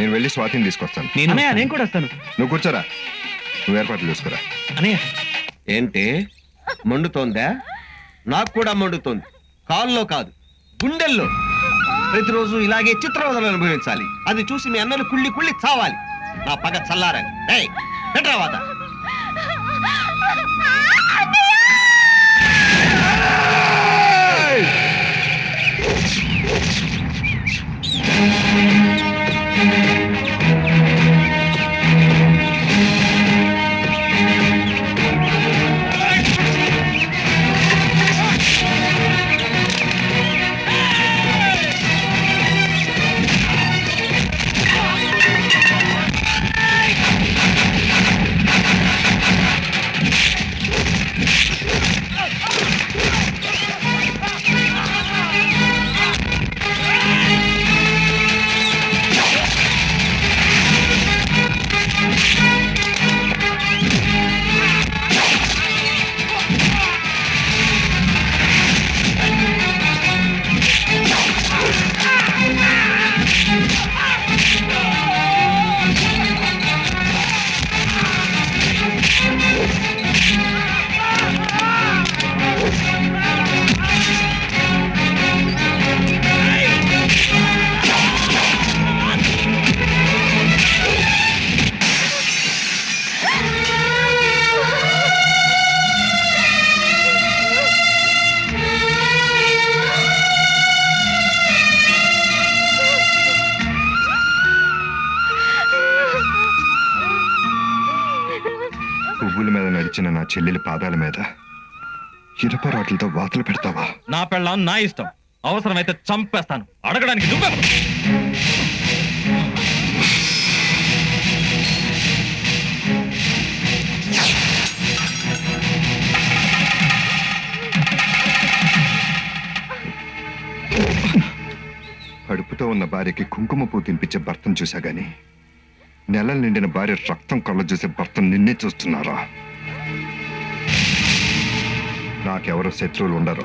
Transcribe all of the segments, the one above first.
నేను వెళ్ళి స్వాతిని తీసుకొస్తాను. నేను కూడా వస్తాను. నువ్వు కూర్చోరా, నువ్వు ఏర్పాట్లు చూసుకురా. అన్నయ్య ఏంటి మండుతోందా? నాకు కూడా మండుతోంది, కాల్లో కాదు గుండెల్లో. ప్రతిరోజు ఇలాగే చిత్రవదలు అనుభవించాలి. అది చూసి మీ అన్నలు కుళ్ళి కుళ్ళి చావాలి. నా పగ చల్లారని పెట్టరావాత. పువ్వుల మీద నడిచిన నా చెల్లెలి పాదాల మీద ఇరపరాట్లతో వాతలు పెడతావా? నా పెళ్ళాం నా ఇష్టం, అవసరమైతే చంపేస్తాను. అడగడానికి నువ్వే. కడుపుతో ఉన్న భార్యకి కుంకుమ పువ్వు తినిపించే భర్తను చూసా గాని నెలలు నిండిన భార్య రక్తం కళ్ళ చూసే భర్తను నిన్నే చూస్తున్నారా? నాకెవరో శత్రువులు ఉండరు.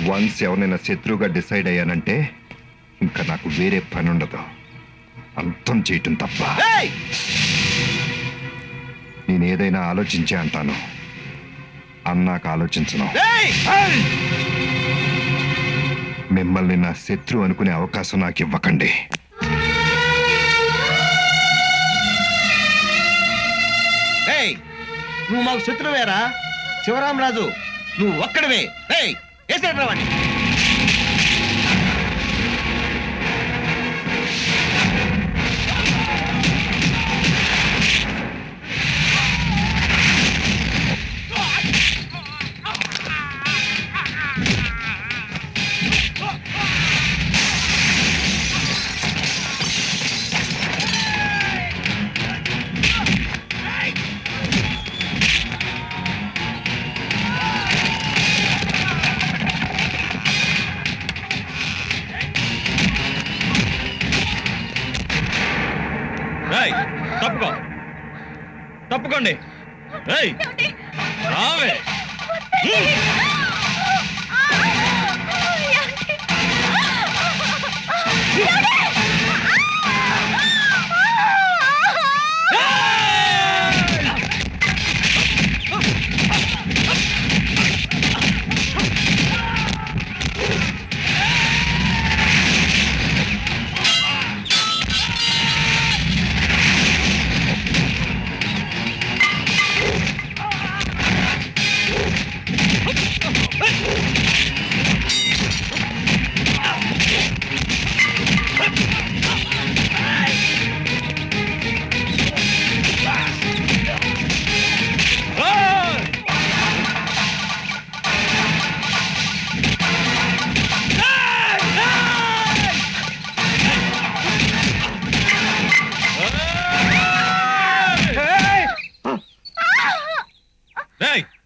వన్స్ ఎవరైనా శత్రువుగా డిసైడ్ అయ్యానంటే ఇంకా నాకు వేరే పని ఉండదు, అంతం చేయటం తప్ప. నేను ఏదైనా ఆలోచించే అంటాను, అన్నాక ఆలోచించను. మిమ్మల్ని నా శత్రువు అనుకునే అవకాశం నాకు ఇవ్వకండి. నువ్వు మాకు శత్రువేరా శివరామరాజు, నువ్వు ఒక్కడివే. వేసేట్రావాణి. తప్పుకోండి. రావే.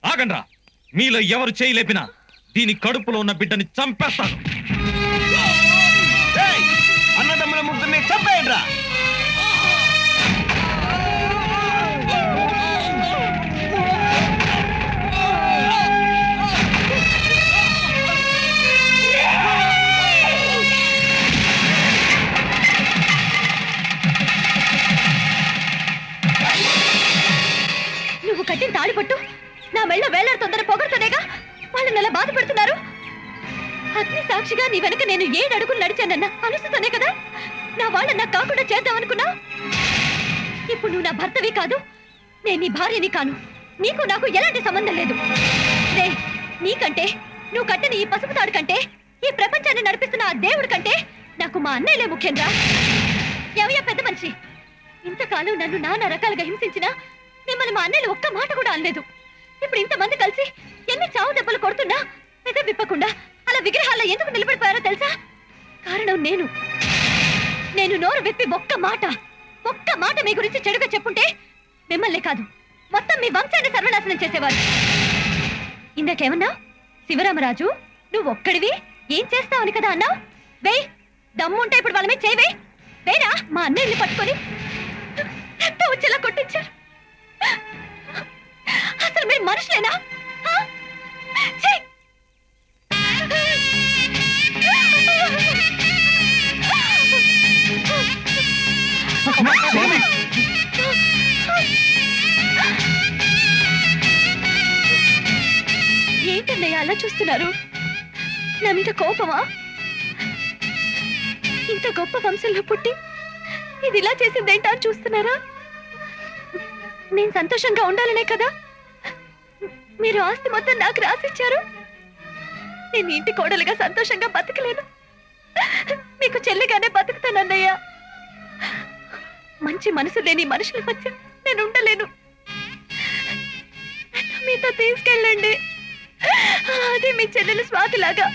ఆగండ్రా, మీలో ఎవరు చేయలేపినా దీని కడుపులో ఉన్న బిడ్డని చంపేస్తాను. అన్నదమ్ముల ముగ్గురిని చంపేయండ్రా. బాధపడుతున్నారు? అగ్ని సాక్షిగా నీ వెనక నేను 7 అడుగులు నడిచానన్న అనుసతనే కదా నా వాళ్ళ నాకు కాకుండా చేద్దామనుకున్నా. ఇప్పుడు నువ్వు నా భర్తవి కాదు, నేను నీ భార్యని కాను. నీకు నాకు ఎలాంటి సంబంధం లేదు. రే, నీకంటే నువ్వు కట్టిన ఈ పసుపు తాడు కంటే, ఈ ప్రపంచాన్ని నడిపిస్తున్న ఆ దేవుడి కంటే నాకు మా అన్నయ్యలే ముఖ్యం రా. ఎవయ్యా పెద్ద మనిషి, ఇంతకాలం నన్ను నానా రకాలుగా హింసించినా మిమ్మల్ని మా అన్నయ్యలు ఒక్క మాట కూడా అనలేదు. ఇప్పుడు ఇంతమంది కలిసి ఎన్ని చావు దెబ్బలు కొడుతున్నా పెద్ద విప్పకుండా అలా విగ్రహాల్లో ఎందుకు నిలబడిపోయారో తెలుసా? కారణం నేను నోరు విప్పి ఒక్క మాట మీ గురించి చెడుగా చెప్పుంటే మిమ్మల్ని కాదు మొత్తం మీ వంశాన్ని సర్వనాశనం చేసేవారు. ఇందాకేమన్నా? శివరామరాజు నువ్వు ఒక్కడివి ఏం చేస్తావని కదా అన్నావు. వేయ్, దమ్ముంటే ఇప్పుడు వాళ్ళ మీద చేయవే. వేరా, మా అన్నయ్యని పట్టుకొని వచ్చేలా కొట్టించారు. అసలు మీరు మనుషులేనా? ఛీ! ఏంటన్నయ్య అలా చూస్తున్నారు? నా మీద కోపమా? ఇంత గొప్ప వంశంలో పుట్టి ఇది ఇలా చేసిందేంటా అని చూస్తున్నారా? నేను సంతోషంగా ఉండాలనే కదా మీరు ఆస్తి మొత్తం నాకు రాసిచ్చారు. నేను ఇంటి కోడలుగా సంతోషంగా బతకలేను, మీకు చెల్లిగానే బతుకుతానన్నయ్య. మంచి మనసు లేని మనుషుల మధ్య నేను ఉండలేను. మీతో తీసుకెళ్ళండి, అదే మీ చెల్లెలు స్వాతిలాగా.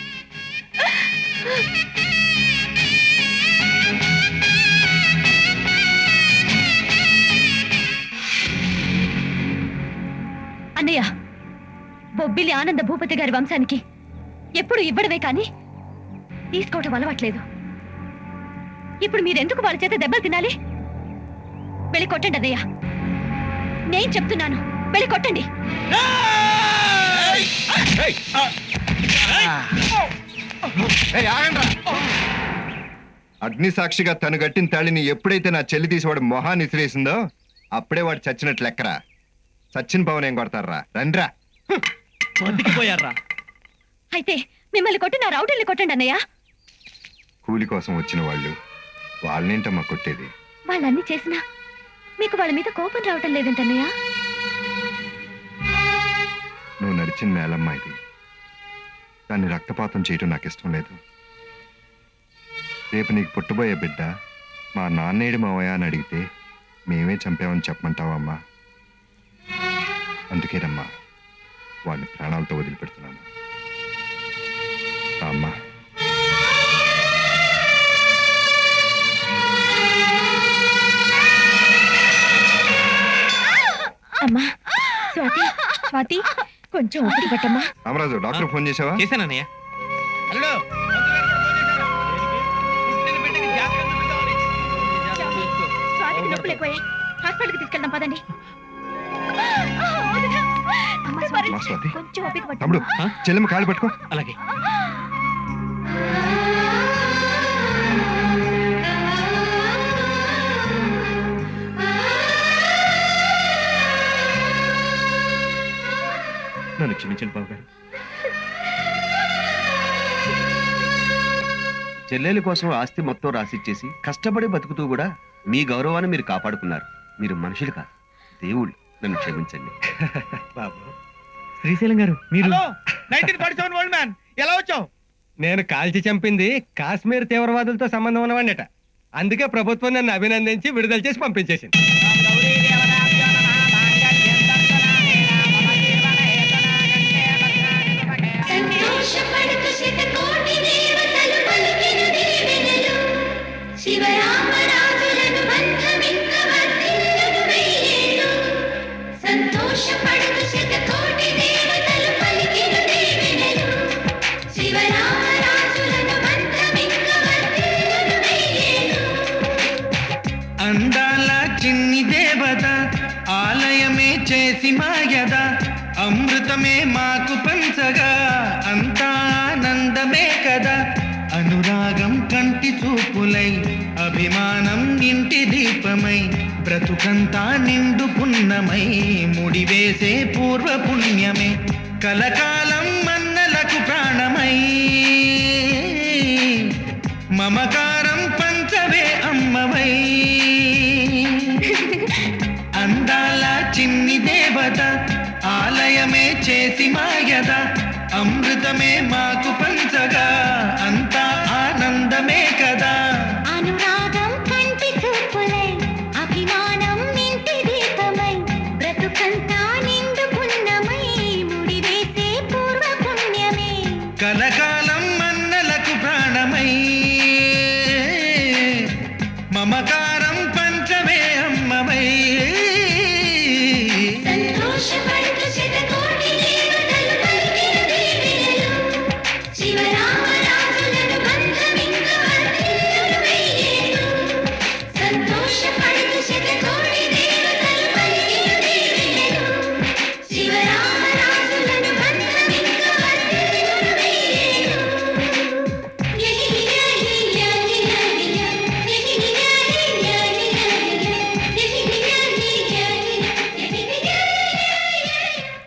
అన్నయ్య, బొబ్బిలి ఆనంద భూపతి గారి వంశానికి ఎప్పుడు ఇవ్వడమే కానీ తీసుకోవటం అలవాట్లేదు. ఇప్పుడు మీరెందుకు వాళ్ళ చేత దెబ్బలు తినాలి? వెళ్ళి కొట్టండి అన్నయ్య, నేను చెప్తున్నాను, వెళ్ళి కొట్టండి. అగ్ని సాక్షిగా తను కట్టిన తాళిని ఎప్పుడైతే నా చెల్లి తీసి వాడు మొహాన్ని ఇసిరేసిందో అప్పుడే వాడు చచ్చినట్లు లెక్కరా. సచిన్ పవన్ ఏం కొడతారా? రండ్రా. బతికిపోయారా? అయితే మిమ్మల్ని కొట్టి నా రౌడీల్ని కొట్టండి అన్నయ్య. కూలి కోసం వచ్చిన వాళ్ళు వాళ్ళనేంటమ్మా కొట్టేది? వాళ్ళన్నీ చేసినా మీకు వాళ్ళ మీద కోపం రావటం లేదంటన్నయ్య. నువ్వు నడిచిన నేలమ్మా ఇది, దాన్ని రక్తపాతం చేయటం నాకు ఇష్టం లేదు. రేపు నీకు పుట్టబోయే బిడ్డ మా నాన్నేడు మావయ్య అని అడిగితే మేమే చంపామని చెప్పమంటావమ్మా? అందుకేనమ్మా వాడిని ప్రాణాలతో వదిలిపెడుతున్నాను. అమ్మా. అమ్మా స్వాతి, కొంచెం ఓపిక పట్టమ్మా. రామరాజు, డాక్టర్ ఫోన్ చేసావా? చేశానన్నయ్య. స్వాతికి నొప్పులు ఎక్కువయ్యాయి, హాస్పిటల్కి తీసుకెళ్దాం పదండి. మా స్వాతి, కొంచెం ఓపిక పట్టు. తమ్ముడు చెల్లెమ్మ కాళ్ళు పట్టుకో. అలాగే. నన్ను క్షమించండి బాబు గారు. చెల్లెలి కోసం ఆస్తి మొత్తం రాసిచ్చేసి కష్టపడి బతుకుతూ కూడా మీ గౌరవాన్ని మీరు కాపాడుకున్నారు. మీరు మనుషులు కాదు, దేవుళ్ళు. నన్ను క్షమించండి. బాబు శ్రీశైలం గారు, మీరు 1947 ఓల్డ్ మ్యాన్ ఎలా వచ్చావు? నేను కాల్చి చంపింది కాశ్మీర్ తీవ్రవాదులతో సంబంధం ఉన్నవాడిట. అందుకే ప్రభుత్వం నన్ను అభినందించి విడుదల చేసి పంపించేసింది. అందాల చిన్ని దేవత ఆలయమే చేసి మాయద, అమృతమే మాకు పంచగా అంతా ఆనందమే కదా. అనురాగం కంటి చూపులై, అభిమానం ఇంటి దీపమై, బ్రతుకంతా నిండు పున్నమై, ముడివేసే పూర్వ పుణ్యమే. కలకాలం మన్నలకు మమకారం పంచవే అమ్మవై అందాల చిన్ని దేవత ఆలయమే చేసి మాయద అమృతమే మాకు పంచగా అంతా ఆనందమే కదా అనురాగం కంటి చూపులై అభిమానం ఇంటి దీపమై బ్రతుకంతా నిండు పుణ్యమై ముడివేసే పూర్వ పుణ్యమే కలకాలం మన్నలకు ప్రాణమై మమకారం